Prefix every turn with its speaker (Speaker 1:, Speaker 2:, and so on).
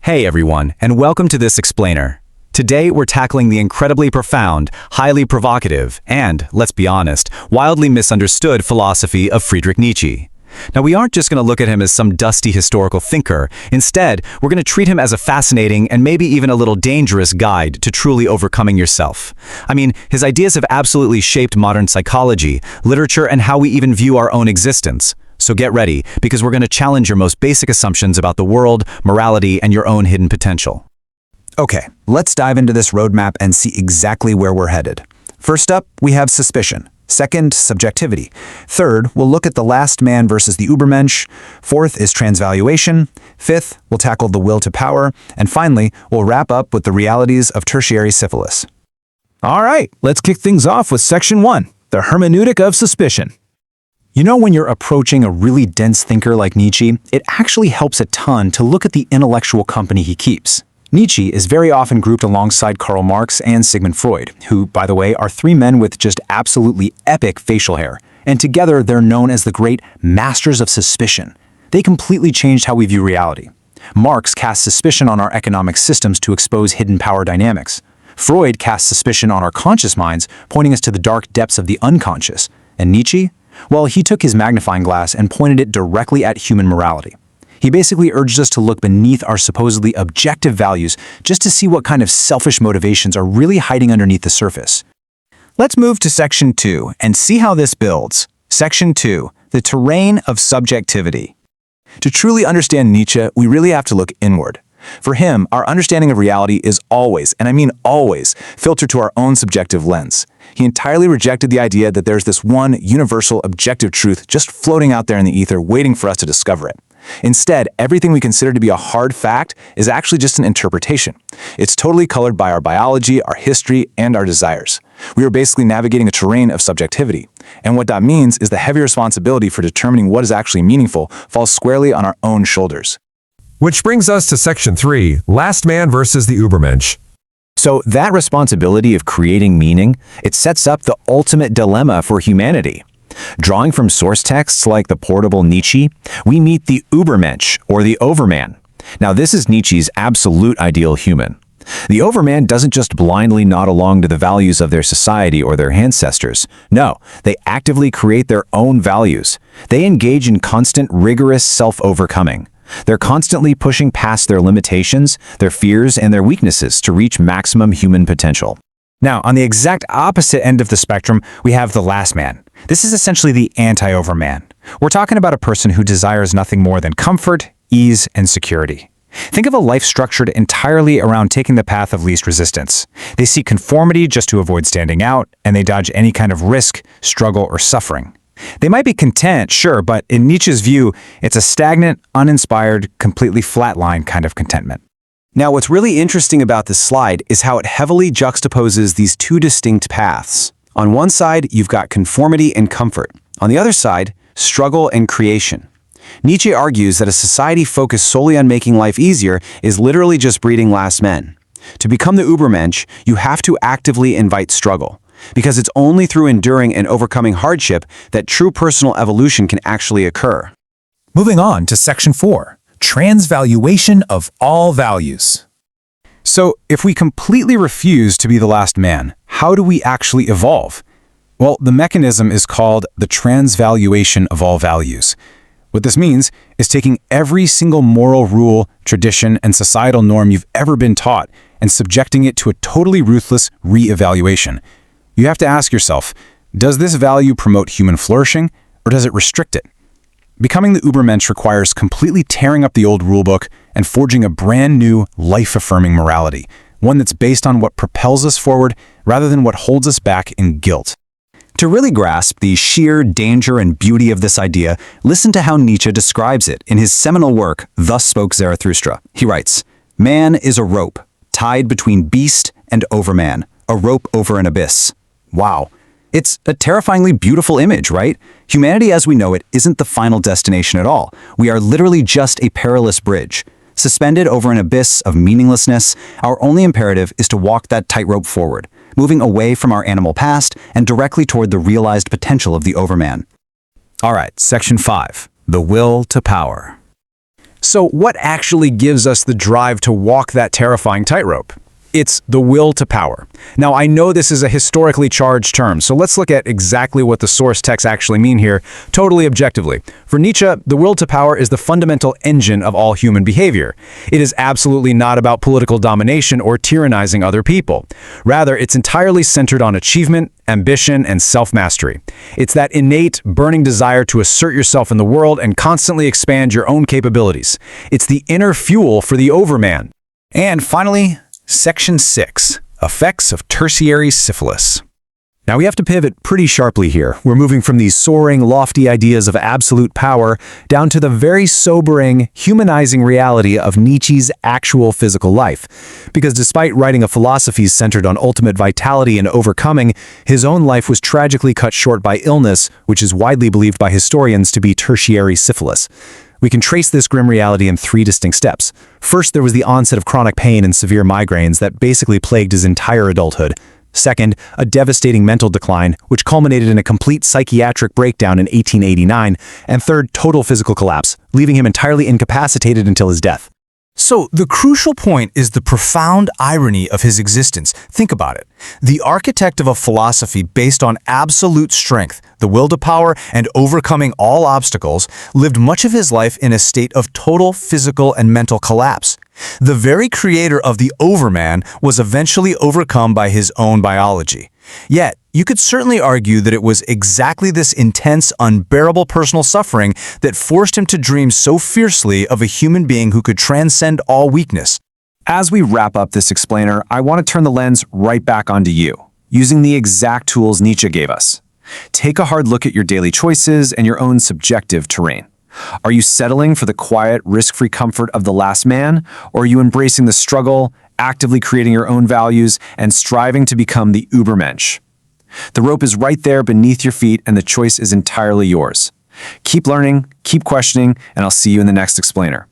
Speaker 1: Hey everyone, and welcome to this explainer. Today we're tackling the incredibly profound, highly provocative, and, let's be honest, wildly misunderstood philosophy of Friedrich Nietzsche. Now we aren't just going to look at him as some dusty historical thinker. Instead, we're going to treat him as a fascinating and maybe even a little dangerous guide to truly overcoming yourself. I mean, his ideas have absolutely shaped modern psychology, literature, and how we even view our own existence. So get ready, because we're going to challenge your most basic assumptions about the world, morality, and your own hidden potential.
Speaker 2: Okay, let's dive into this roadmap and see exactly where we're headed. First up, we have suspicion. Second, subjectivity. Third, we'll look at the last man versus the Übermensch. Fourth is transvaluation. Fifth, we'll tackle the will to power. And finally, we'll wrap up with the realities of tertiary syphilis.
Speaker 3: All right, let's kick things off with Section 1, the hermeneutic of suspicion.
Speaker 2: You know, when you're approaching a really dense thinker like Nietzsche, it actually helps a ton to look at the intellectual company he keeps. Nietzsche is very often grouped alongside Karl Marx and Sigmund Freud, who, by the way, are three men with just absolutely epic facial hair. And together, they're known as the great masters of suspicion. They completely changed how we view reality. Marx cast suspicion on our economic systems to expose hidden power dynamics. Freud cast suspicion on our conscious minds, pointing us to the dark depths of the unconscious. And Nietzsche? Well, he took his magnifying glass and pointed it directly at human morality. He basically urged us to look beneath our supposedly objective values just to see what kind of selfish motivations are really hiding underneath the surface. Let's move to Section 2 and see how this builds. Section 2, the terrain of subjectivity. To truly understand Nietzsche, we really have to look inward. For him, our understanding of reality is always, and I mean always, filtered to our own subjective lens. He entirely rejected the idea that there's this one universal objective truth just floating out there in the ether waiting for us to discover it. Instead, everything we consider to be a hard fact is actually just an interpretation. It's totally colored by our biology, our history, and our desires. We are basically navigating a terrain of subjectivity. And what that means is the heavy responsibility for determining what is actually meaningful falls squarely on our own shoulders.
Speaker 4: Which brings us to Section 3, Last Man versus the Übermensch.
Speaker 1: So that responsibility of creating meaning, it sets up the ultimate dilemma for humanity. Drawing from source texts like the portable Nietzsche, we meet the Übermensch, or the Overman. Now this is Nietzsche's absolute ideal human. The Overman doesn't just blindly nod along to the values of their society or their ancestors. No, they actively create their own values. They engage in constant, rigorous self-overcoming. They're constantly pushing past their limitations, their fears, and their weaknesses to reach maximum human potential.
Speaker 2: Now, on the exact opposite end of the spectrum, we have the last man. This is essentially the anti-Overman. We're talking about a person who desires nothing more than comfort, ease, and security. Think of a life structured entirely around taking the path of least resistance. They seek conformity just to avoid standing out, and they dodge any kind of risk, struggle, or suffering. They might be content, sure, but in Nietzsche's view, it's a stagnant, uninspired, completely flatline kind of contentment. Now, what's really interesting about this slide is how it heavily juxtaposes these two distinct paths. On one side, you've got conformity and comfort. On the other side, struggle and creation. Nietzsche argues that a society focused solely on making life easier is literally just breeding last men. To become the Übermensch, you have to actively invite struggle, because it's only through enduring and overcoming hardship that true personal evolution can actually occur.
Speaker 3: Moving on to Section 4, transvaluation of all values.
Speaker 2: So, if we completely refuse to be the last man, how do we actually evolve? Well, the mechanism is called the transvaluation of all values. What this means is taking every single moral rule, tradition, and societal norm you've ever been taught and subjecting it to a totally ruthless re-evaluation. You have to ask yourself, does this value promote human flourishing, or does it restrict it? Becoming the Übermensch requires completely tearing up the old rulebook and forging a brand new, life-affirming morality, one that's based on what propels us forward rather than what holds us back in guilt. To really grasp the sheer danger and beauty of this idea, listen to how Nietzsche describes it in his seminal work, Thus Spoke Zarathustra. He writes, "Man is a rope, tied between beast and overman, a rope over an abyss." Wow. It's a terrifyingly beautiful image, right? Humanity as we know it isn't the final destination at all. We are literally just a perilous bridge. Suspended over an abyss of meaninglessness, our only imperative is to walk that tightrope forward, moving away from our animal past and directly toward the realized potential of the Overman. All right, Section 5, the will to power. So what actually gives us the drive to walk that terrifying tightrope? It's the will to power. Now, I know this is a historically charged term, so let's look at exactly what the source texts actually mean here, totally objectively. For Nietzsche, the will to power is the fundamental engine of all human behavior. It is absolutely not about political domination or tyrannizing other people. Rather, it's entirely centered on achievement, ambition, and self-mastery. It's that innate, burning desire to assert yourself in the world and constantly expand your own capabilities. It's the inner fuel for the overman. And finally, Section 6. Effects of Tertiary Syphilis. Now we have to pivot pretty sharply here. We're moving from these soaring, lofty ideas of absolute power down to the very sobering, humanizing reality of Nietzsche's actual physical life. Because despite writing a philosophy centered on ultimate vitality and overcoming, his own life was tragically cut short by illness, which is widely believed by historians to be tertiary syphilis. We can trace this grim reality in 3 distinct steps. First, there was the onset of chronic pain and severe migraines that basically plagued his entire adulthood. Second, a devastating mental decline, which culminated in a complete psychiatric breakdown in 1889. And third, total physical collapse, leaving him entirely incapacitated until his death.
Speaker 5: So, the crucial point is the profound irony of his existence. Think about it. The architect of a philosophy based on absolute strength, the will to power, and overcoming all obstacles, lived much of his life in a state of total physical and mental collapse. The very creator of the Overman was eventually overcome by his own biology. Yet, you could certainly argue that it was exactly this intense, unbearable personal suffering that forced him to dream so fiercely of a human being who could transcend all weakness.
Speaker 1: As we wrap up this explainer, I want to turn the lens right back onto you, using the exact tools Nietzsche gave us. Take a hard look at your daily choices and your own subjective terrain. Are you settling for the quiet, risk-free comfort of the last man, or are you embracing the struggle, actively creating your own values, and striving to become the Übermensch? The rope is right there beneath your feet, and the choice is entirely yours. Keep learning, keep questioning, and I'll see you in the next explainer.